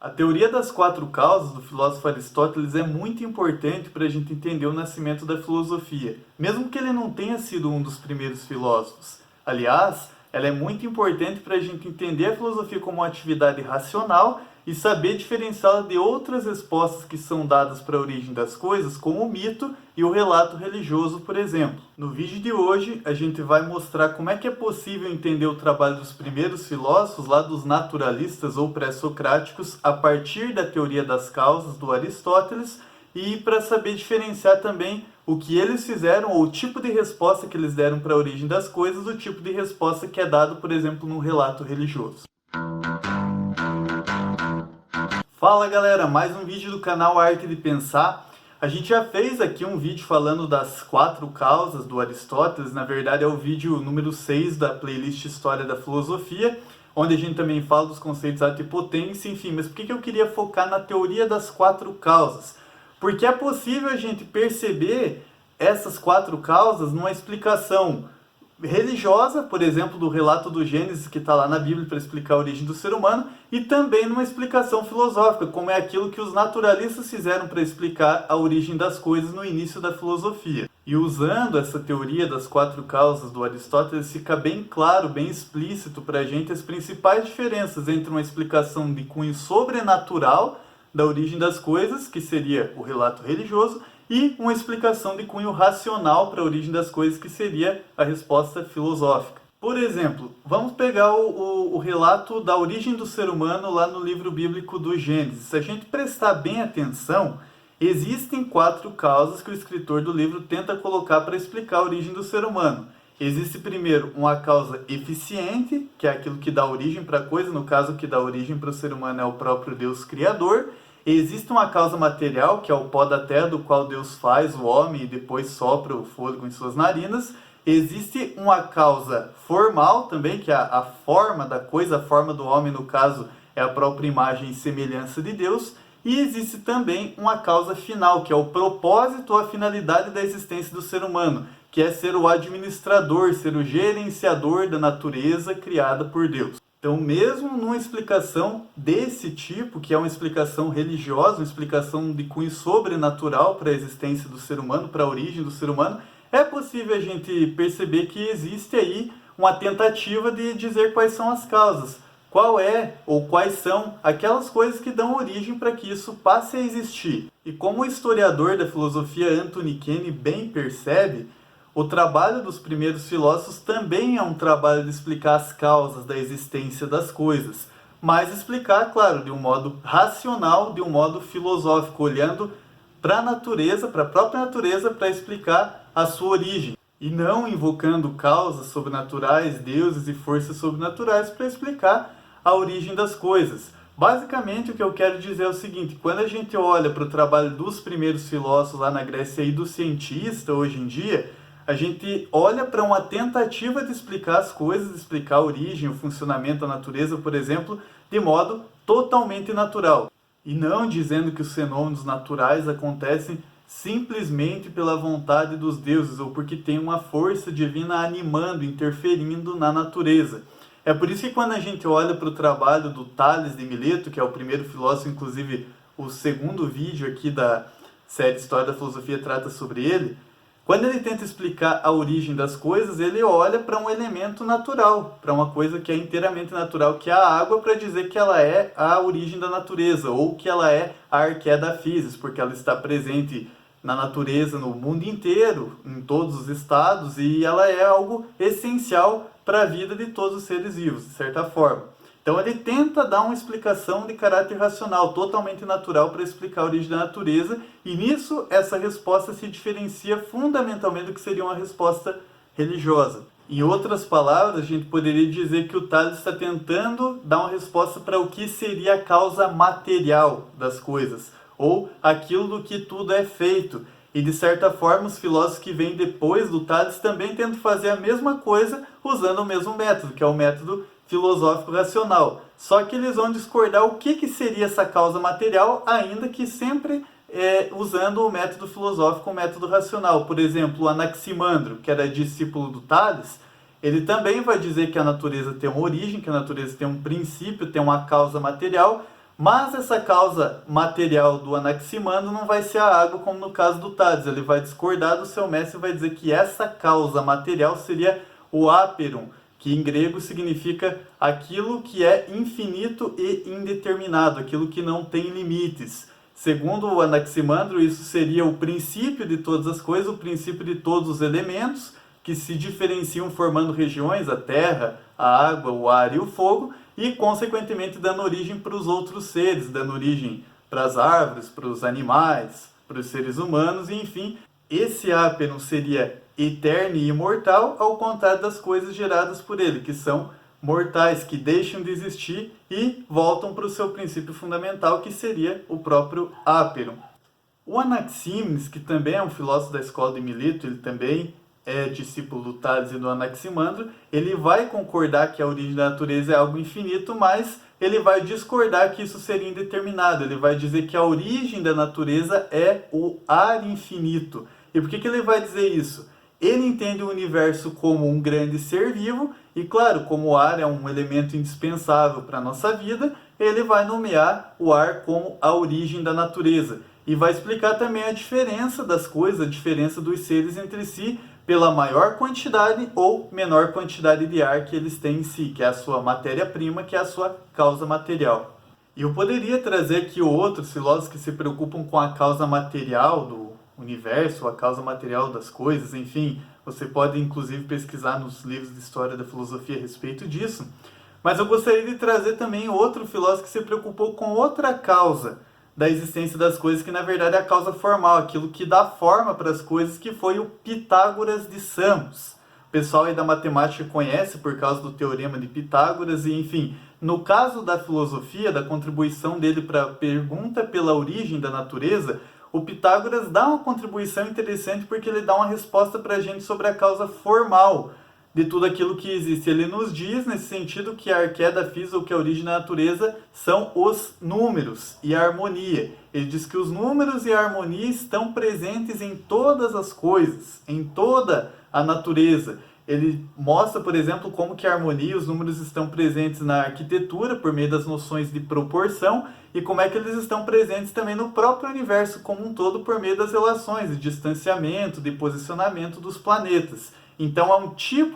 A teoria das quatro causas do filósofo Aristóteles é muito importante para a gente entender o nascimento da filosofia, mesmo que ele não tenha sido um dos primeiros filósofos. Aliás, ela é muito importante para a gente entender a filosofia como uma atividade racional e saber diferenciá-la de outras respostas que são dadas para a origem das coisas, como o mito e o relato religioso, por exemplo. No vídeo de hoje, a gente vai mostrar como é que é possível entender o trabalho dos primeiros filósofos, lá dos naturalistas ou pré-socráticos, a partir da teoria das causas do Aristóteles, e para saber diferenciar também o que eles fizeram, ou o tipo de resposta que eles deram para a origem das coisas, do tipo de resposta que é dado, por exemplo, num relato religioso. Fala galera, mais um vídeo do canal Arte de Pensar. A gente já fez aqui um vídeo falando das quatro causas do Aristóteles, na verdade é o vídeo número 6 da playlist História da Filosofia, onde a gente também fala dos conceitos arte e potência, enfim, mas por que eu queria focar na teoria das quatro causas? Porque é possível a gente perceber essas quatro causas numa explicação religiosa, por exemplo, do relato do Gênesis que está lá na Bíblia para explicar a origem do ser humano, e também numa explicação filosófica, como é aquilo que os naturalistas fizeram para explicar a origem das coisas no início da filosofia. E usando essa teoria das quatro causas do Aristóteles, fica bem claro, bem explícito para a gente as principais diferenças entre uma explicação de cunho sobrenatural da origem das coisas, que seria o relato religioso, e uma explicação de cunho racional para a origem das coisas, que seria a resposta filosófica. Por exemplo, vamos pegar o relato da origem do ser humano lá no livro bíblico do Gênesis. Se a gente prestar bem atenção, existem quatro causas que o escritor do livro tenta colocar para explicar a origem do ser humano. Existe primeiro uma causa eficiente, que é aquilo que dá origem para a coisa, no caso o que dá origem para o ser humano é o próprio Deus Criador. Existe uma causa material, que é o pó da terra, do qual Deus faz o homem e depois sopra o fôlego em suas narinas. Existe uma causa formal também, que é a forma da coisa, a forma do homem, no caso, é a própria imagem e semelhança de Deus. E existe também uma causa final, que é o propósito ou a finalidade da existência do ser humano, que é ser o administrador, ser o gerenciador da natureza criada por Deus. Então, mesmo numa explicação desse tipo, que é uma explicação religiosa, uma explicação de cunho sobrenatural para a existência do ser humano, para a origem do ser humano, é possível a gente perceber que existe aí uma tentativa de dizer quais são as causas. Qual é ou quais são aquelas coisas que dão origem para que isso passe a existir. E como o historiador da filosofia Anthony Kenny bem percebe, o trabalho dos primeiros filósofos também é um trabalho de explicar as causas da existência das coisas, mas explicar, claro, de um modo racional, de um modo filosófico, olhando para a natureza, para a própria natureza, para explicar a sua origem, e não invocando causas sobrenaturais, deuses e forças sobrenaturais para explicar a origem das coisas. Basicamente, o que eu quero dizer é o seguinte: quando a gente olha para o trabalho dos primeiros filósofos lá na Grécia e do cientista hoje em dia, a gente olha para uma tentativa de explicar as coisas, de explicar a origem, o funcionamento da natureza, por exemplo, de modo totalmente natural. E não dizendo que os fenômenos naturais acontecem simplesmente pela vontade dos deuses, ou porque tem uma força divina animando, interferindo na natureza. É por isso que quando a gente olha para o trabalho do Tales de Mileto, que é o primeiro filósofo, inclusive o segundo vídeo aqui da série História da Filosofia trata sobre ele, quando ele tenta explicar a origem das coisas, ele olha para um elemento natural, para uma coisa que é inteiramente natural, que é a água, para dizer que ela é a origem da natureza, ou que ela é a arqué da physis, porque ela está presente na natureza, no mundo inteiro, em todos os estados, e ela é algo essencial para a vida de todos os seres vivos, de certa forma. Então ele tenta dar uma explicação de caráter racional, totalmente natural, para explicar a origem da natureza, e nisso essa resposta se diferencia fundamentalmente do que seria uma resposta religiosa. Em outras palavras, a gente poderia dizer que o Tales está tentando dar uma resposta para o que seria a causa material das coisas, ou aquilo do que tudo é feito. E de certa forma os filósofos que vêm depois do Tales também tentam fazer a mesma coisa usando o mesmo método, que é o método filosófico racional. Só que eles vão discordar o que seria essa causa material, ainda que sempre usando o método filosófico, o método racional. Por exemplo, o Anaximandro, que era discípulo do Tales, ele também vai dizer que a natureza tem uma origem, que a natureza tem um princípio, tem uma causa material, Mas essa causa material do Anaximandro não vai ser a água como no caso do Tales. Ele vai discordar do seu mestre e vai dizer que essa causa material seria o áperon, que em grego significa aquilo que é infinito e indeterminado, aquilo que não tem limites. Segundo o Anaximandro, isso seria o princípio de todas as coisas, o princípio de todos os elementos, que se diferenciam formando regiões, a terra, a água, o ar e o fogo, e consequentemente dando origem para os outros seres, dando origem para as árvores, para os animais, para os seres humanos, e enfim, esse áperon seria eterno e imortal, ao contrário das coisas geradas por ele, que são mortais, que deixam de existir e voltam para o seu princípio fundamental, que seria o próprio áperon. O Anaxímenes, que também é um filósofo da escola de Mileto, ele também é discípulo do Tales e do Anaximandro, ele vai concordar que a origem da natureza é algo infinito, mas ele vai discordar que isso seria indeterminado. Ele vai dizer que a origem da natureza é o ar infinito. E por que ele vai dizer isso? Ele entende o universo como um grande ser vivo, e claro, como o ar é um elemento indispensável para a nossa vida, ele vai nomear o ar como a origem da natureza. E vai explicar também a diferença das coisas, a diferença dos seres entre si, pela maior quantidade ou menor quantidade de ar que eles têm em si, que é a sua matéria-prima, que é a sua causa material. E eu poderia trazer aqui outros filósofos que se preocupam com a causa material do universo, a causa material das coisas, enfim, você pode inclusive pesquisar nos livros de história da filosofia a respeito disso. Mas eu gostaria de trazer também outro filósofo que se preocupou com outra causa da existência das coisas, que na verdade é a causa formal, aquilo que dá forma para as coisas, que foi o Pitágoras de Samos. O pessoal aí da matemática conhece por causa do teorema de Pitágoras, e enfim, no caso da filosofia, da contribuição dele para a pergunta pela origem da natureza, o Pitágoras dá uma contribuição interessante porque ele dá uma resposta para a gente sobre a causa formal de tudo aquilo que existe. Ele nos diz, nesse sentido, que a arqué da física, ou que a origem da natureza, são os números e a harmonia. Ele diz que os números e a harmonia estão presentes em todas as coisas, em toda a natureza. Ele mostra, por exemplo, como que a harmonia e os números estão presentes na arquitetura, por meio das noções de proporção, e como é que eles estão presentes também no próprio universo como um todo, por meio das relações de distanciamento, de posicionamento dos planetas. Então é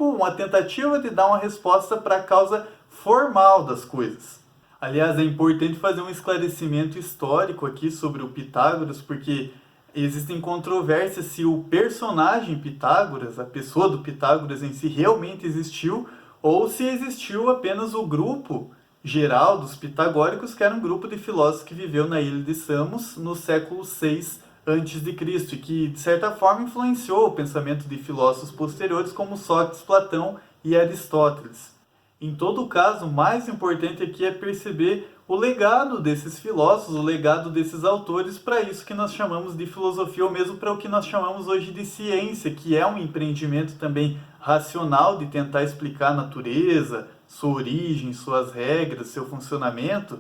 uma tentativa de dar uma resposta para a causa formal das coisas. Aliás, é importante fazer um esclarecimento histórico aqui sobre o Pitágoras, porque existem controvérsias se o personagem Pitágoras, a pessoa do Pitágoras em si, realmente existiu, ou se existiu apenas o grupo geral dos pitagóricos, que era um grupo de filósofos que viveu na ilha de Samos no século VI a.C., e que, de certa forma, influenciou o pensamento de filósofos posteriores como Sócrates, Platão e Aristóteles. Em todo caso, o mais importante aqui é perceber o legado desses filósofos, o legado desses autores para isso que nós chamamos de filosofia, ou mesmo para o que nós chamamos hoje de ciência, que é um empreendimento também racional de tentar explicar a natureza, sua origem, suas regras, seu funcionamento,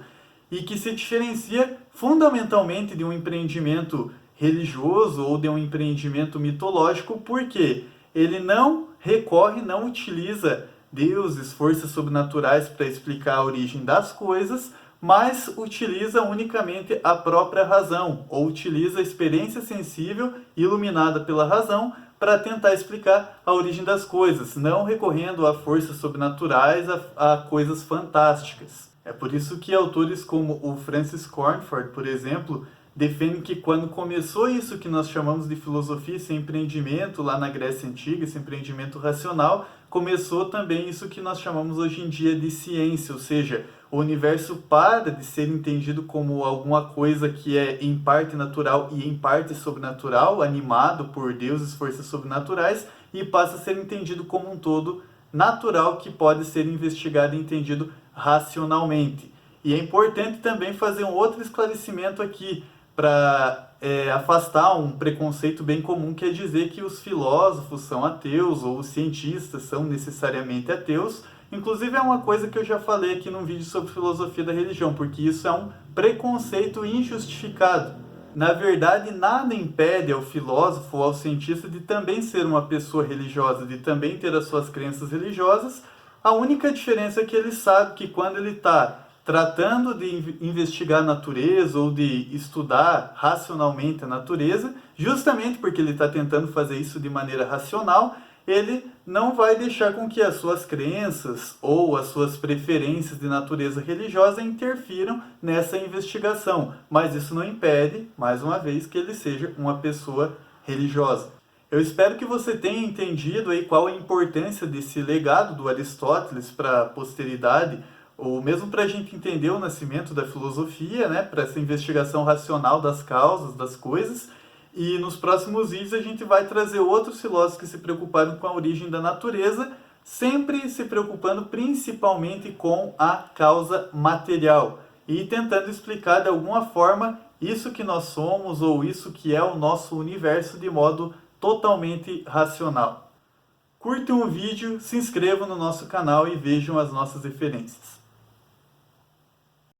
e que se diferencia fundamentalmente de um empreendimento religioso ou de um empreendimento mitológico, porque ele não recorre, não utiliza deuses, forças sobrenaturais para explicar a origem das coisas, mas utiliza unicamente a própria razão, ou utiliza a experiência sensível iluminada pela razão para tentar explicar a origem das coisas, não recorrendo a forças sobrenaturais, a coisas fantásticas. É por isso que autores como o Francis Cornford, por exemplo, defendem que quando começou isso que nós chamamos de filosofia, esse empreendimento lá na Grécia Antiga, esse empreendimento racional, começou também isso que nós chamamos hoje em dia de ciência, ou seja, o universo para de ser entendido como alguma coisa que é em parte natural e em parte sobrenatural, animado por deuses, forças sobrenaturais, e passa a ser entendido como um todo natural que pode ser investigado e entendido racionalmente. E é importante também fazer um outro esclarecimento aqui, para afastar um preconceito bem comum, que é dizer que os filósofos são ateus ou os cientistas são necessariamente ateus. Inclusive é uma coisa que eu já falei aqui num vídeo sobre filosofia da religião, porque isso é um preconceito injustificado. Na verdade, nada impede ao filósofo ou ao cientista de também ser uma pessoa religiosa, de também ter as suas crenças religiosas. A única diferença é que ele sabe que quando ele está tratando de investigar a natureza ou de estudar racionalmente a natureza, justamente porque ele está tentando fazer isso de maneira racional, ele não vai deixar com que as suas crenças ou as suas preferências de natureza religiosa interfiram nessa investigação. Mas isso não impede, mais uma vez, que ele seja uma pessoa religiosa. Eu espero que você tenha entendido aí qual a importância desse legado do Aristóteles para a posteridade, ou mesmo para a gente entender o nascimento da filosofia, né, para essa investigação racional das causas, das coisas. E nos próximos vídeos a gente vai trazer outros filósofos que se preocuparam com a origem da natureza, sempre se preocupando principalmente com a causa material e tentando explicar de alguma forma isso que nós somos ou isso que é o nosso universo de modo totalmente racional. Curtam o vídeo, se inscrevam no nosso canal e vejam as nossas referências.